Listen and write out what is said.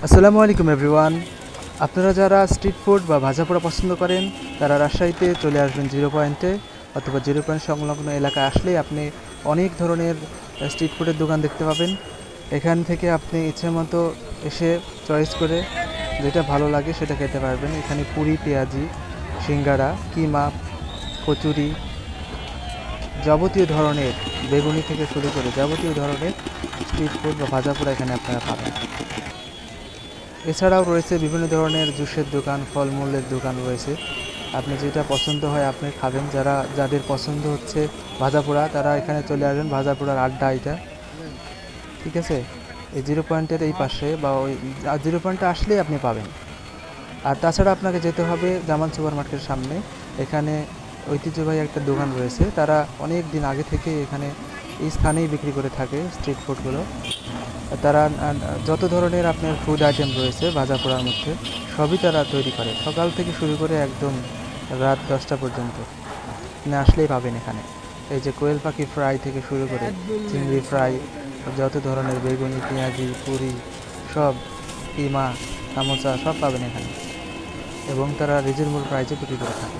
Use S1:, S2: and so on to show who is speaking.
S1: আসসালামু আলাইকুম এভরিওয়ান। আপনারা যারা স্ট্রিট ফুড বা ভাজাপোড়া পছন্দ করেন তারা রাজশাহীতে চলে আসবেন জিরো পয়েন্টে, অথবা জিরো পয়েন্ট সংলগ্ন এলাকায় আসলেই আপনি অনেক ধরনের স্ট্রিট ফুডের দোকান দেখতে পাবেন। এখান থেকে আপনি ইচ্ছে মতো এসে চয়েস করে যেটা ভালো লাগে সেটা খেতে পারবেন। এখানে পুরি, পেঁয়াজি, সিঙ্গারা, কিমা, কচুরি, যাবতীয় ধরনের বেগুনি থেকে শুরু করে যাবতীয় ধরনের স্ট্রিট ফুড বা ভাজাপোড়া এখানে আপনারা পাবেন। এছাড়াও রয়েছে বিভিন্ন ধরনের জুসের দোকান, ফলমূলের দোকান রয়েছে। আপনি যেটা পছন্দ হয় আপনি খাবেন। যাদের পছন্দ হচ্ছে ভাজাপোড়া তারা এখানে চলে আসবেন। ভাজাপোড়ার আড্ডা এটা, ঠিক আছে? এই জিরো পয়েন্টের এই পাশে বা ওই জিরো পয়েন্টে আসলেই আপনি পাবেন। আর তাছাড়া আপনাকে যেতে হবে জামান সুপার মার্কেটের সামনে। এখানে ঐতিহ্যবাহী একটা দোকান রয়েছে, তারা অনেক দিন আগে থেকে এখানে এই স্থানেই বিক্রি করে থাকে স্ট্রিট ফুডগুলো। তারা যত ধরনের আপনার ফুড আইটেম রয়েছে ভাজা পোড়ার মধ্যে সবই তারা তৈরি করে, সকাল থেকে শুরু করে একদম রাত 10টা পর্যন্ত আপনি আসলেই পাবেন এখানে। এই যে কোয়েল পাখি ফ্রাই থেকে শুরু করে চিংড়ি ফ্রাই, যত ধরনের বেগুনি, পেঁয়াজি, পুরি, সব কিমা, সামোসা সব পাবেন এখানে, এবং তারা রিজনেবল প্রাইসে বিক্রি করে থাকে।